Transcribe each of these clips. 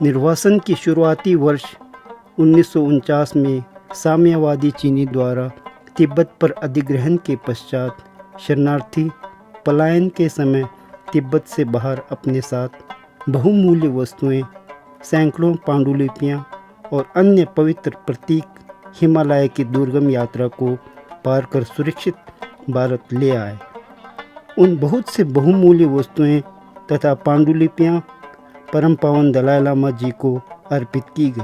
निर्वासन की शुरुआती वर्ष 1949 में साम्यवादी चीनी द्वारा तिब्बत पर अधिग्रहण के पश्चात शरणार्थी पलायन के समय तिब्बत से बाहर अपने साथ बहुमूल्य वस्तुएं, सैकड़ों पांडुलिपियां और अन्य पवित्र प्रतीक हिमालय की दुर्गम यात्रा को पार कर सुरक्षित भारत ले आए। उन बहुत से बहुमूल्य वस्तुएं तथा पांडुलिपियां परम पावन दलाई लामा जी को अर्पित की गई।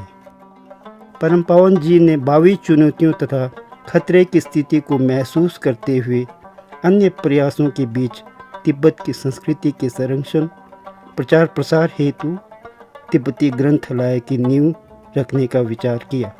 परम पावन जी ने भावी चुनौतियों तथा खतरे की स्थिति को महसूस करते हुए अन्य प्रयासों के बीच तिब्बत की संस्कृति के संरक्षण प्रचार प्रसार हेतु तिब्बती ग्रंथालय की नींव रखने का विचार किया।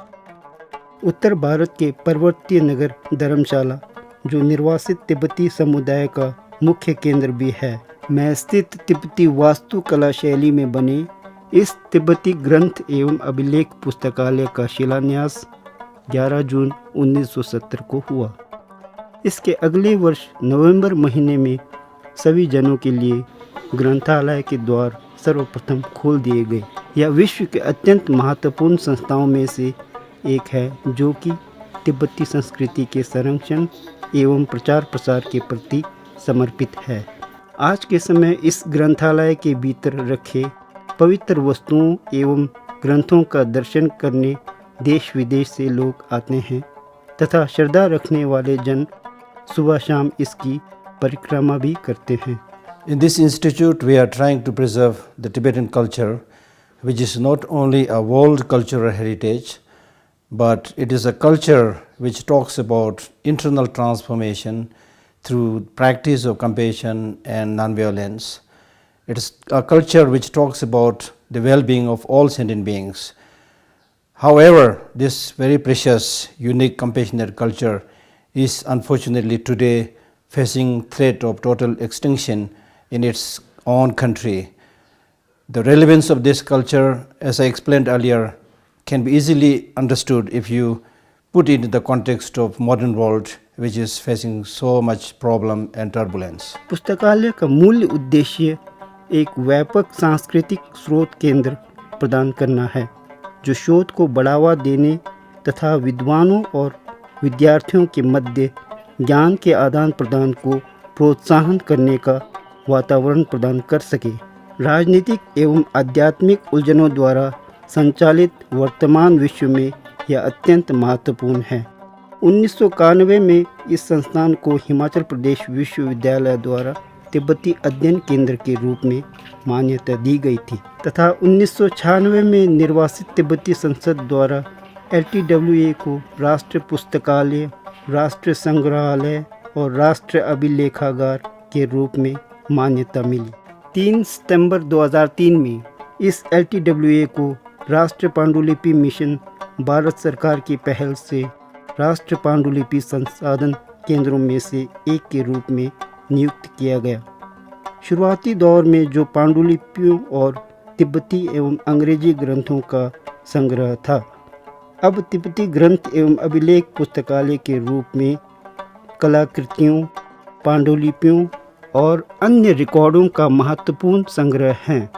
उत्तर भारत के पर्वतीय नगर धर्मशाला, जो निर्वासित तिब्बती समुदाय का मुख्य केंद्र भी है, में स्थित तिब्बती वास्तुकला शैली में बने इस तिब्बती ग्रंथ एवं अभिलेख पुस्तकालय का शिलान्यास 11 जून 1970 को हुआ। इसके अगले वर्ष नवंबर महीने में सभी जनों के लिए ग्रंथालय के द्वार सर्वप्रथम खोल दिए गए। यह विश्व के अत्यंत महत्वपूर्ण संस्थाओं में से एक है, जो कि तिब्बती संस्कृति के संरक्षण एवं प्रचार प्रसार के प्रति समर्पित है। आज के समय इस ग्रंथालय के भीतर रखे पवित्र वस्तुओं एवं ग्रंथों का दर्शन करने देश विदेश से लोग आते हैं तथा श्रद्धा रखने वाले जन सुबह शाम इसकी परिक्रमा भी करते हैं। In this institute, we are trying to preserve the Tibetan culture, which is not only a world cultural heritage, but it is a culture which talks about internal transformation through practice of compassion and non-violence. It is a culture which talks about the well-being of all sentient beings. However, this very precious, unique, compassionate culture is unfortunately today facing threat of total extinction in its own country. The relevance of this culture, as I explained earlier, can be easily understood if you put it in the context of modern world, which is facing so much problem and turbulence. पुस्तकालय का मूल उद्देश्य एक व्यापक सांस्कृतिक स्रोत केंद्र प्रदान करना है, जो शोध को बढ़ावा देने तथा विद्वानों और विद्यार्थियों के मध्य ज्ञान के आदान प्रदान को प्रोत्साहन करने का वातावरण प्रदान कर सके। राजनीतिक एवं आध्यात्मिक उलझनों द्वारा संचालित वर्तमान विश्व में यह अत्यंत महत्वपूर्ण है। 1991 में इस संस्थान को हिमाचल प्रदेश विश्वविद्यालय द्वारा तिब्बती अध्ययन केंद्र के रूप में मान्यता दी गई थी तथा 1996 में निर्वासित तिब्बती संसद द्वारा LTWA को राष्ट्रीय पुस्तकालय, राष्ट्रीय संग्रहालय और राष्ट्रीय अभिलेखागार के रूप में मान्यता मिली। 3 सितंबर 2003 में इस LTWA को राष्ट्रीय पांडुलिपि मिशन भारत सरकार की पहल से राष्ट्रीय पांडुलिपि संसाधन केंद्रों में से एक के रूप में नियुक्त किया गया। शुरुआती दौर में जो पांडुलिपियों और तिब्बती एवं अंग्रेजी ग्रंथों का संग्रह था, अब तिब्बती ग्रंथ एवं अभिलेख पुस्तकालय के रूप में कलाकृतियों, पांडुलिपियों और अन्य रिकॉर्डों का महत्वपूर्ण संग्रह है,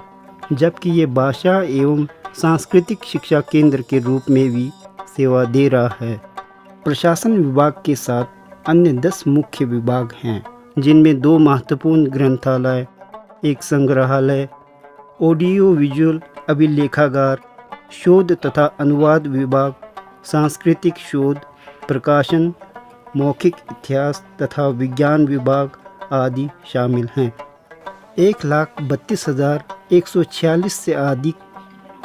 जबकि ये भाषा एवं सांस्कृतिक शिक्षा केंद्र के रूप में भी सेवा दे रहा है। प्रशासन विभाग के साथ अन्य 10 मुख्य विभाग हैं, जिनमें 2 महत्वपूर्ण ग्रंथालय, एक संग्रहालय, ऑडियो विजुअल अभिलेखागार, शोध तथा अनुवाद विभाग, सांस्कृतिक शोध, प्रकाशन, मौखिक इतिहास तथा विज्ञान विभाग आदि शामिल हैं। 1,32,146 से अधिक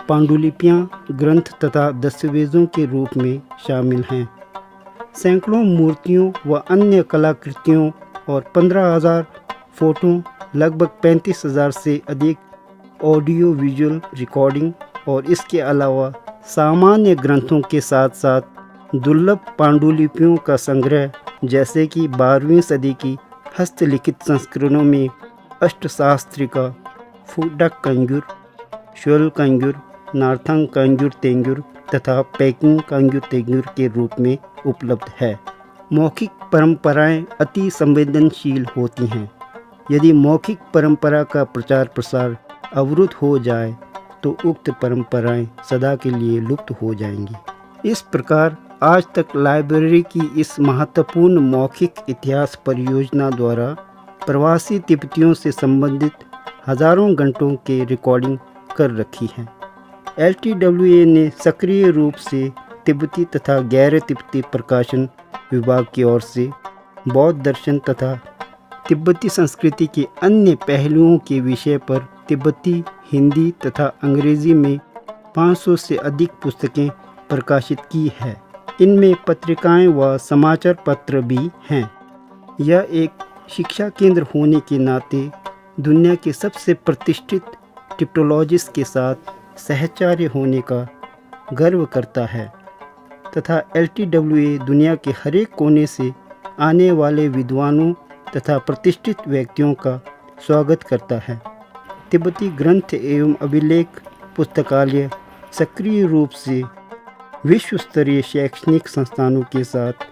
पांडुलिपियां ग्रंथ तथा दस्तावेजों के रूप में शामिल हैं। सैकड़ों मूर्तियों व अन्य कलाकृतियों और 15,000 फोटो, लगभग 35,000 से अधिक ऑडियो विजुअल रिकॉर्डिंग और इसके अलावा सामान्य ग्रंथों के साथ साथ दुर्लभ पांडुलिपियों का संग्रह, जैसे कि 12वीं सदी की हस्तलिखित संस्करणों में अष्टशास्त्रिका, फुडक कंजुर, श्वेल कंजुर, नार्थंग कंजुर तेंगुर तथा पैकिंग कंजुर तेंगुर के रूप में उपलब्ध है। मौखिक परंपराएं अति संवेदनशील होती हैं। यदि मौखिक परंपरा का प्रचार प्रसार अवरुद्ध हो जाए तो उक्त परंपराएं सदा के लिए लुप्त हो जाएंगी। इस प्रकार आज तक लाइब्रेरी की इस महत्वपूर्ण मौखिक इतिहास परियोजना द्वारा प्रवासी तिब्बतियों से संबंधित हजारों घंटों के रिकॉर्डिंग कर रखी है। LTWA ने सक्रिय रूप से तिब्बती तथा गैर तिब्बती प्रकाशन विभाग की ओर से बौद्ध दर्शन तथा तिब्बती संस्कृति के अन्य पहलुओं के विषय पर तिब्बती, हिंदी तथा अंग्रेजी में 500 से अधिक पुस्तकें प्रकाशित की है। इनमें पत्रिकाएं व समाचार पत्र भी हैं। यह एक शिक्षा केंद्र होने के नाते दुनिया के सबसे प्रतिष्ठित टिप्टोलॉजिस्ट के साथ सहचार्य होने का गर्व करता है तथा LTWA दुनिया के हरेक कोने से आने वाले विद्वानों तथा प्रतिष्ठित व्यक्तियों का स्वागत करता है। तिब्बती ग्रंथ एवं अभिलेख पुस्तकालय सक्रिय रूप से विश्व स्तरीय शैक्षणिक संस्थानों के साथ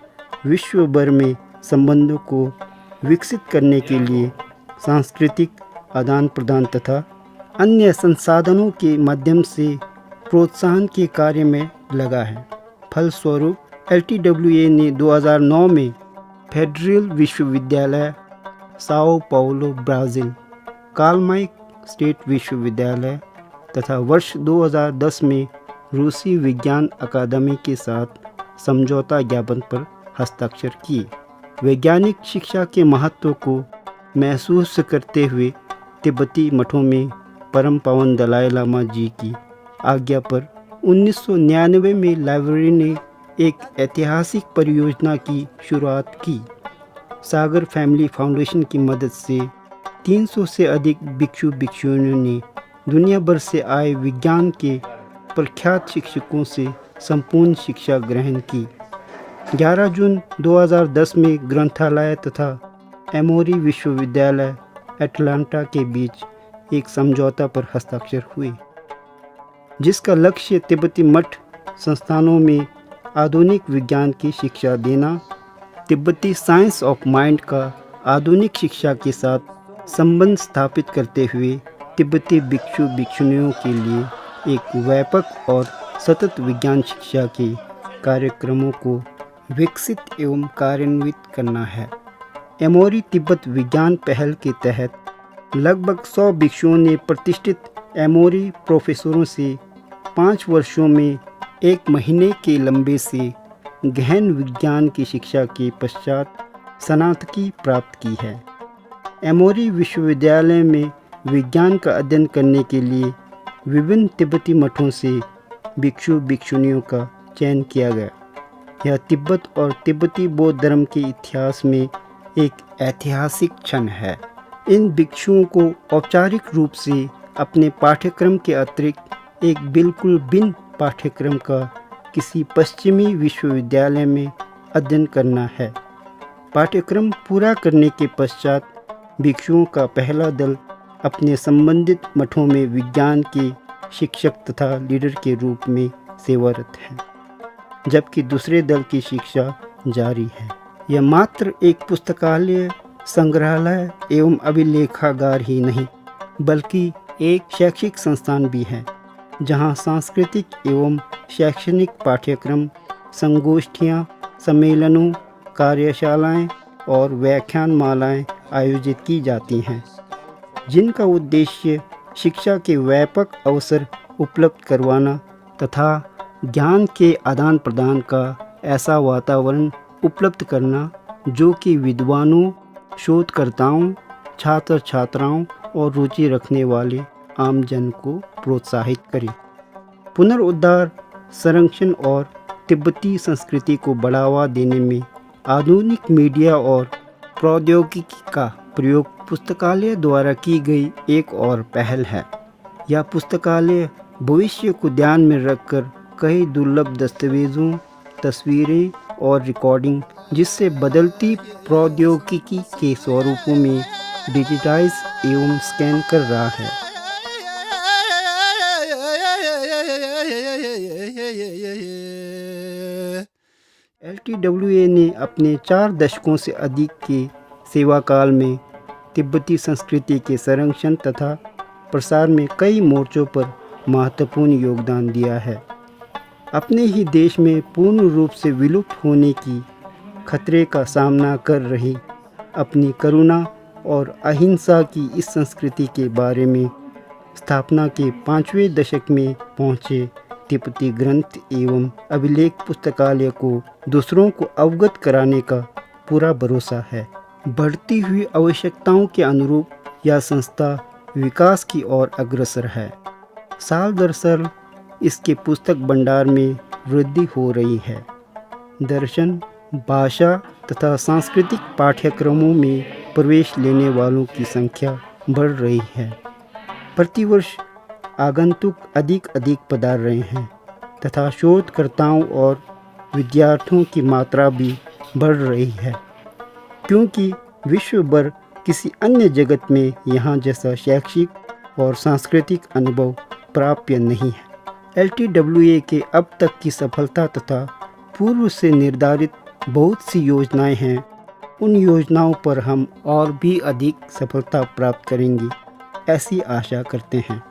विश्व भर में संबंधों को विकसित करने के लिए सांस्कृतिक आदान प्रदान तथा अन्य संसाधनों के माध्यम से प्रोत्साहन के कार्य में लगा है। फलस्वरूप LTWA ने 2009 में फेडरल विश्वविद्यालय Sao Paulo Brazil, Karl state विश्वविद्यालय तथा वर्ष 2010 में रूसी विज्ञान अकादमी के साथ समझौता ज्ञापन पर हस्ताक्षर किए। वैज्ञानिक शिक्षा के महत्व को महसूस करते हुए तिब्बती मठों में परम पावन दलाई लामा जी की आज्ञा पर 1999 में लाइब्रेरी ने एक ऐतिहासिक परियोजना की शुरुआत की। सागर फैमिली फाउंडेशन की मदद से 300 से अधिक भिक्षु भिक्षुणियों ने दुनिया भर से आए विज्ञान के प्रख्यात शिक्षकों से संपूर्ण शिक्षा ग्रहण की। 11 जून 2010 में ग्रंथालय तथा एमोरी विश्वविद्यालय अटलांटा के बीच एक समझौता पर हस्ताक्षर हुए, जिसका लक्ष्य तिब्बती मठ संस्थानों में आधुनिक विज्ञान की शिक्षा देना, तिब्बती साइंस ऑफ माइंड का आधुनिक शिक्षा के साथ संबंध स्थापित करते हुए तिब्बती भिक्षु भिक्षुणियों के लिए एक व्यापक और सतत विज्ञान शिक्षा के कार्यक्रमों को विकसित एवं कार्यान्वित करना है। एमोरी तिब्बत विज्ञान पहल के तहत लगभग 100 भिक्षुओं ने प्रतिष्ठित एमोरी प्रोफेसरों से 5 वर्षों में 1 महीने के लंबे से गहन विज्ञान की शिक्षा के पश्चात स्नातकी प्राप्त की है। एमोरी विश्वविद्यालय में विज्ञान का अध्ययन करने के लिए विभिन्न तिब्बती मठों से भिक्षु भिक्षुणियों का चयन किया गया। यह तिब्बत और तिब्बती बौद्ध धर्म के इतिहास में एक ऐतिहासिक क्षण है। इन भिक्षुओं को औपचारिक रूप से अपने पाठ्यक्रम के अतिरिक्त एक बिल्कुल भिन्न पाठ्यक्रम का किसी पश्चिमी विश्वविद्यालय में अध्ययन करना है। पाठ्यक्रम पूरा करने के पश्चात भिक्षुओं का पहला दल अपने संबंधित मठों में विज्ञान के शिक्षक तथा लीडर के रूप में सेवारत है, जबकि दूसरे दल की शिक्षा जारी है। यह मात्र एक पुस्तकालय, संग्रहालय एवं अभिलेखागार ही नहीं, बल्कि एक शैक्षिक संस्थान भी है, जहां सांस्कृतिक एवं शैक्षणिक पाठ्यक्रम, संगोष्ठियां, सम्मेलनों, कार्यशालाएं और व्याख्यानमालाएं आयोजित की जाती हैं, जिनका उद्देश्य शिक्षा के व्यापक अवसर उपलब्ध करवाना तथा ज्ञान के आदान प्रदान का ऐसा वातावरण उपलब्ध करना जो कि विद्वानों, शोधकर्ताओं, छात्र छात्राओं और रुचि रखने वाले आम जन को प्रोत्साहित करे। पुनरुद्धार, संरक्षण और तिब्बती संस्कृति को बढ़ावा देने में आधुनिक मीडिया और प्रौद्योगिकी का प्रयोग पुस्तकालय द्वारा की गई एक और पहल है। यह पुस्तकालय भविष्य को ध्यान में रखकर कई दुर्लभ दस्तावेजों, तस्वीरें और रिकॉर्डिंग, जिससे बदलती प्रौद्योगिकी के स्वरूपों में डिजिटाइज एवं स्कैन कर रहा है। LTWA ने अपने 4 दशकों से अधिक के सेवा काल में तिब्बती संस्कृति के संरक्षण तथा प्रसार में कई मोर्चों पर महत्वपूर्ण योगदान दिया है। अपने ही देश में पूर्ण रूप से विलुप्त होने की खतरे का सामना कर रही अपनी करुणा और अहिंसा की इस संस्कृति के बारे में स्थापना के 5वें दशक में पहुँचे तिब्बती ग्रंथ एवं अभिलेख पुस्तकालय को दूसरों को अवगत कराने का पूरा भरोसा है। बढ़ती हुई आवश्यकताओं के अनुरूप यह संस्था विकास की ओर अग्रसर है। साल दर साल इसके पुस्तक भंडार में वृद्धि हो रही है। दर्शन, भाषा तथा सांस्कृतिक पाठ्यक्रमों में प्रवेश लेने वालों की संख्या बढ़ रही है। प्रतिवर्ष आगंतुक अधिक पधार रहे हैं तथा शोधकर्ताओं और विद्यार्थियों की मात्रा भी बढ़ रही है, क्योंकि विश्व भर किसी अन्य जगत में यहाँ जैसा शैक्षिक और सांस्कृतिक अनुभव प्राप्य नहीं है। LTWA के अब तक की सफलता तथा पूर्व से निर्धारित बहुत सी योजनाएं हैं। उन योजनाओं पर हम और भी अधिक सफलता प्राप्त करेंगे, ऐसी आशा करते हैं।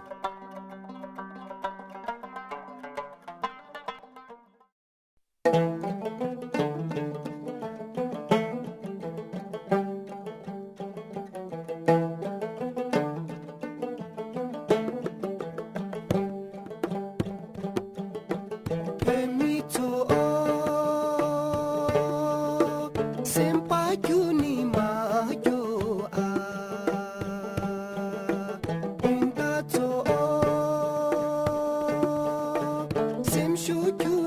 Shoot you